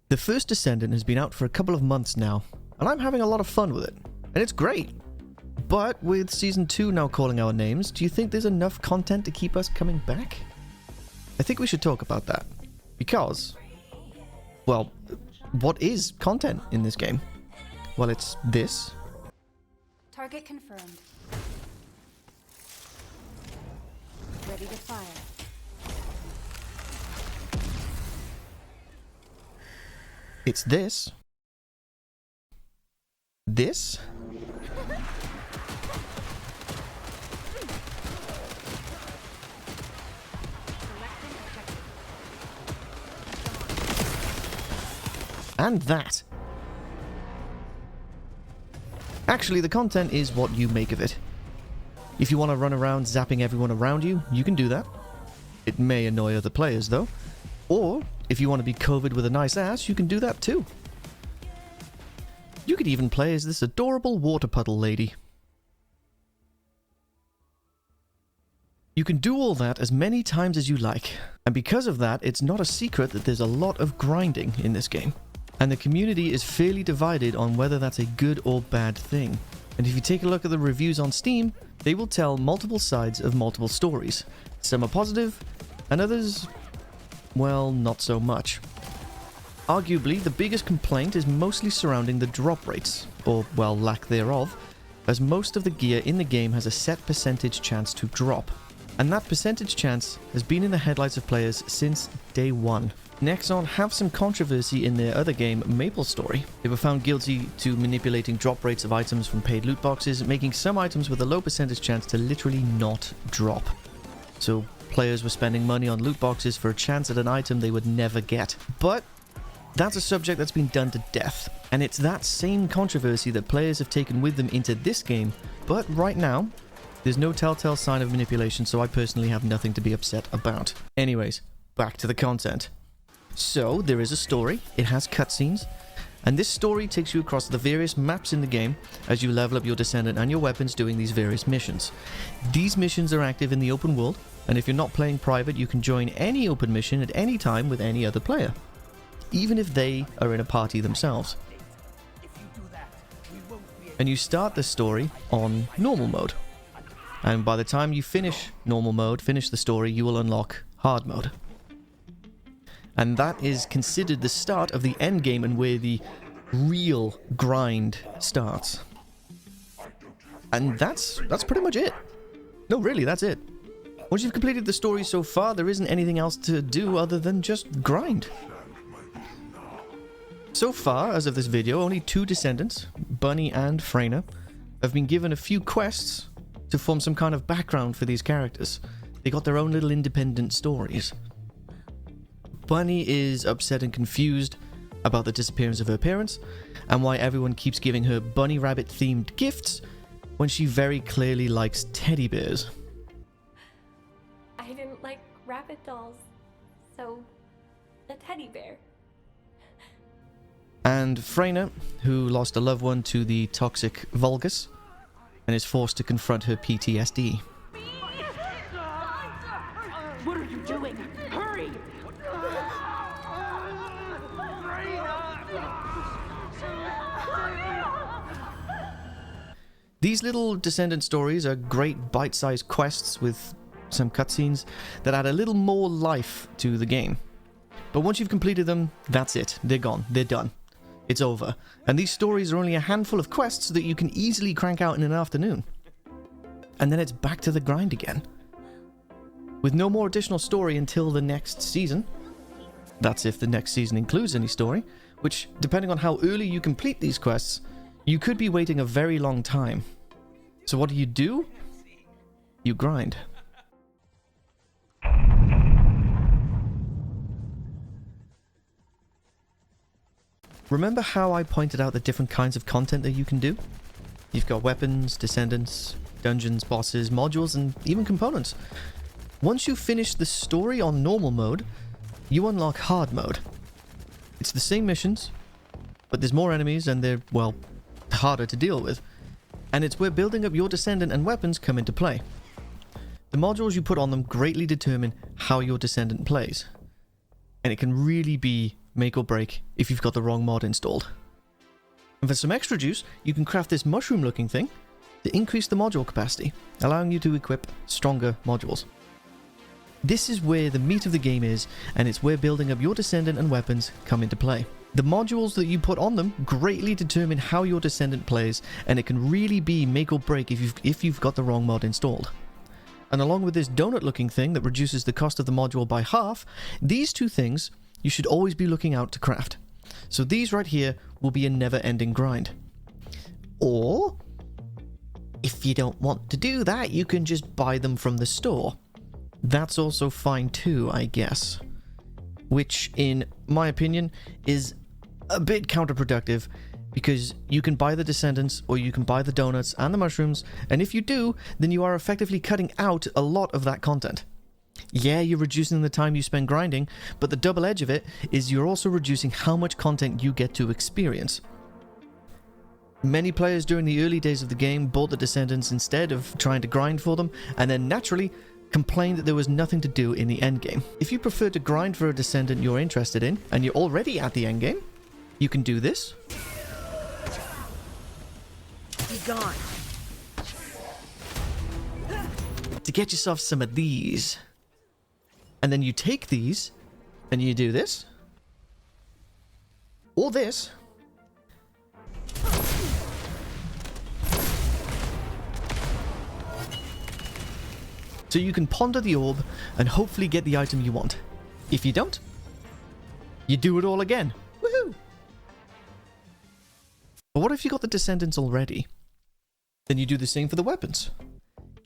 The first Descendant has been out for a couple of months now, and I'm having a lot of fun with it, and it's great. But with Season 2 now calling our names, do you think there's enough content to keep us coming back? I think we should talk about that, because, well, what is content in this game? Well, it's this. Target confirmed. Ready to fire. It's this. This. And that. Actually, the content is what you make of it. If you want to run around zapping everyone around you, you can do that. It may annoy other players, though. Or, if you want to be covered with a nice ass, you can do that too. You could even play as this adorable water puddle lady. You can do all that as many times as you like. And because of that, it's not a secret that there's a lot of grinding in this game. And the community is fairly divided on whether that's a good or bad thing. And if you take a look at the reviews on Steam, they will tell multiple sides of multiple stories. Some are positive, and others, well, not so much. Arguably, the biggest complaint is mostly surrounding the drop rates, or, well, lack thereof, as most of the gear in the game has a set percentage chance to drop. And that percentage chance has been in the headlights of players since day one. Nexon have some controversy in their other game, MapleStory. They were found guilty to manipulating drop rates of items from paid loot boxes, making some items with a low percentage chance to literally not drop. So players were spending money on loot boxes for a chance at an item they would never get. But that's a subject that's been done to death, and it's that same controversy that players have taken with them into this game. But right now, there's no telltale sign of manipulation, so I personally have nothing to be upset about. Anyways, back to the content. So, there is a story, it has cutscenes, and this story takes you across the various maps in the game as you level up your Descendant and your weapons doing these various missions. These missions are active in the open world, and if you're not playing private, you can join any open mission at any time with any other player, even if they are in a party themselves. And you start the story on normal mode, and by the time you finish normal mode, finish the story, you will unlock hard mode. And that is considered the start of the endgame and where the real grind starts. And that's pretty much it. No, really, that's it. Once you've completed the story so far, there isn't anything else to do other than just grind. So far, as of this video, only 2 Descendants, Bunny and Freyna, have been given a few quests to form some kind of background for these characters. They got their own little independent stories. Bunny is upset and confused about the disappearance of her parents, and why everyone keeps giving her bunny rabbit themed gifts when she very clearly likes teddy bears. I didn't like rabbit dolls, so a teddy bear. And Freyna, who lost a loved one to the toxic Vulgus, and is forced to confront her PTSD. What are you doing? Hurry! These little Descendant stories are great bite-sized quests with some cutscenes that add a little more life to the game. But once you've completed them, that's it. They're gone. They're done. It's over. And these stories are only a handful of quests that you can easily crank out in an afternoon. And then it's back to the grind again. With no more additional story until the next season. That's if the next season includes any story, which, depending on how early you complete these quests, you could be waiting a very long time. So what do? You grind. Remember how I pointed out the different kinds of content that you can do? You've got weapons, Descendants, dungeons, bosses, modules, and even components. Once you finish the story on normal mode, you unlock hard mode. It's the same missions, but there's more enemies and they're, well, harder to deal with. And it's where building up your Descendant and weapons come into play. The modules you put on them greatly determine how your Descendant plays. And it can really be make or break if you've got the wrong mod installed. And for some extra juice, you can craft this mushroom looking thing to increase the module capacity, allowing you to equip stronger modules. This is where the meat of the game is, and it's where building up your Descendant and weapons come into play. The modules that you put on them greatly determine how your Descendant plays, and it can really be make or break if you've got the wrong mod installed. And along with this donut looking thing that reduces the cost of the module by half, these two things you should always be looking out to craft. So these right here will be a never-ending grind. Or, if you don't want to do that, you can just buy them from the store. That's also fine too, I guess. Which, in my opinion, is a bit counterproductive, because you can buy the Descendants, or you can buy the donuts and the mushrooms, and if you do, then you are effectively cutting out a lot of that content. Yeah, you're reducing the time you spend grinding, but the double edge of it is you're also reducing how much content you get to experience. Many players during the early days of the game bought the Descendants instead of trying to grind for them, and then naturally complained that there was nothing to do in the endgame. If you prefer to grind for a Descendant you're interested in, and you're already at the endgame, you can do this. Be gone. To get yourself some of these. And then you take these, and you do this. Or this. So you can ponder the orb and hopefully get the item you want. If you don't, you do it all again. Woohoo! But what if you got the Descendants already? Then you do the same for the weapons.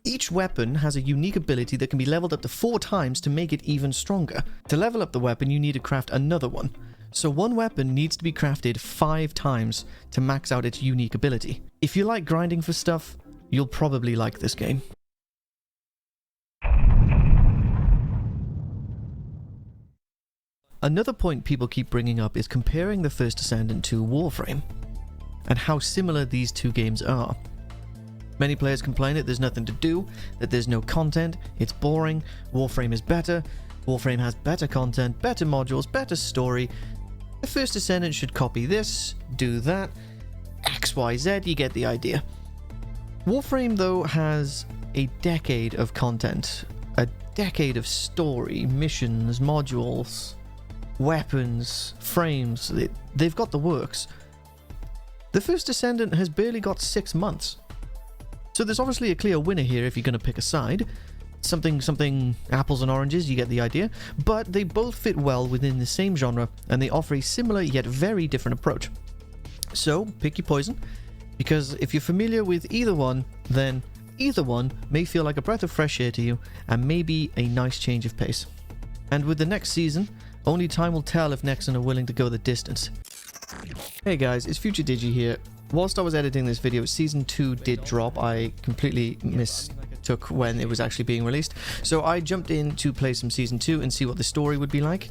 Each weapon has a unique ability that can be leveled up to 4 times to make it even stronger. To level up the weapon, you need to craft another one. So one weapon needs to be crafted 5 times to max out its unique ability. If you like grinding for stuff, you'll probably like this game. Another point people keep bringing up is comparing the first Descendant to Warframe, and how similar these two games are. Many players complain that there's nothing to do, that there's no content, it's boring, Warframe is better, Warframe has better content, better modules, better story. The first Descendant should copy this, do that, XYZ, you get the idea. Warframe though has a decade of content, a decade of story, missions, modules, weapons, frames, they've got the works. The first Descendant has barely got 6 months. So there's obviously a clear winner here if you're going to pick a side. Something apples and oranges, you get the idea. But they both fit well within the same genre, and they offer a similar yet very different approach. So pick your poison, because if you're familiar with either one, then either one may feel like a breath of fresh air to you, and maybe a nice change of pace. And with the next season, only time will tell if Nexon are willing to go the distance. Hey guys, it's Future Digi here. Whilst I was editing this video, Season 2 did drop. I completely mistook when it was actually being released. So I jumped in to play some Season 2 and see what the story would be like.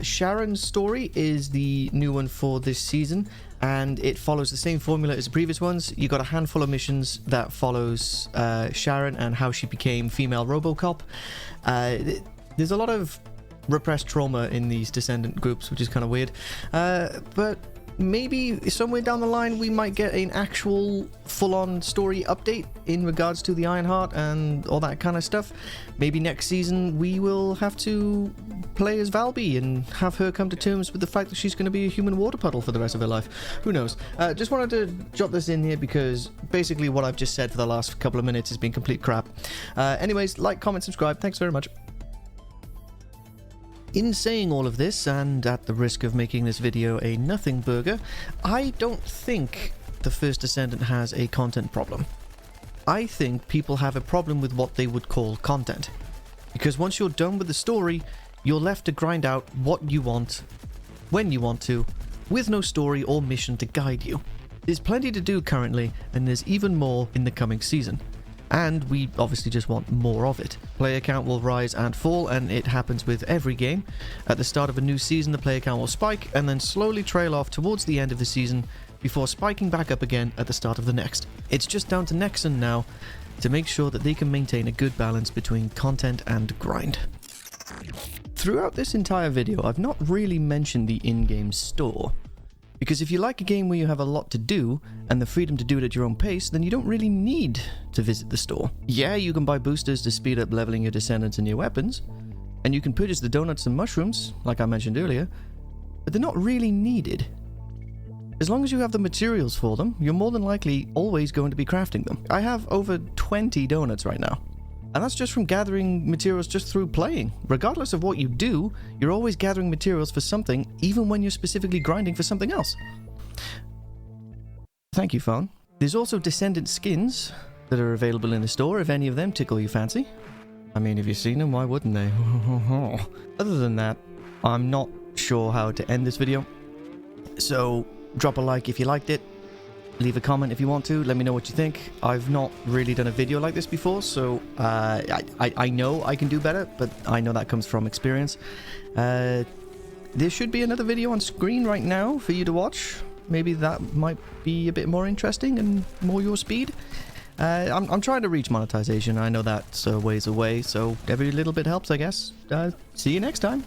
Sharon's story is the new one for this season, and it follows the same formula as the previous ones. You got a handful of missions that follows Sharon and how she became female RoboCop. There's a lot of repressed trauma in these Descendant groups, which is kind of weird. But maybe somewhere down the line we might get an actual full-on story update in regards to the Ironheart and all that kind of stuff. Maybe next season we will have to play as Valby and have her come to terms with the fact that she's going to be a human water puddle for the rest of her life. Who knows? Just wanted to jot this in here because basically what I've just said for the last couple of minutes has been complete crap. Anyways, like, comment, subscribe. Thanks very much. In saying all of this, and at the risk of making this video a nothing burger, I don't think the first Descendant has a content problem. I think people have a problem with what they would call content. Because once you're done with the story, you're left to grind out what you want, when you want to, with no story or mission to guide you. There's plenty to do currently, and there's even more in the coming season. And we obviously just want more of it. Player count will rise and fall, and it happens with every game. At the start of a new season, the player count will spike, and then slowly trail off towards the end of the season, before spiking back up again at the start of the next. It's just down to Nexon now to make sure that they can maintain a good balance between content and grind. Throughout this entire video, I've not really mentioned the in-game store. Because if you like a game where you have a lot to do, and the freedom to do it at your own pace, then you don't really need to visit the store. Yeah, you can buy boosters to speed up leveling your Descendants and your weapons, and you can purchase the donuts and mushrooms, like I mentioned earlier, but they're not really needed. As long as you have the materials for them, you're more than likely always going to be crafting them. I have over 20 donuts right now. And that's just from gathering materials just through playing. Regardless of what you do, you're always gathering materials for something, even when you're specifically grinding for something else. Thank you, phone. There's also Descendant skins that are available in the store if any of them tickle your fancy. I mean, if you've seen them, why wouldn't they? Other than that, I'm not sure how to end this video. So, drop a like if you liked it. Leave a comment if you want to. Let me know what you think. I've not really done a video like this before, so I know I can do better, but I know that comes from experience. There should be another video on screen right now for you to watch. Maybe that might be a bit more interesting and more your speed. I'm trying to reach monetization. I know that's a ways away, so every little bit helps, I guess. See you next time.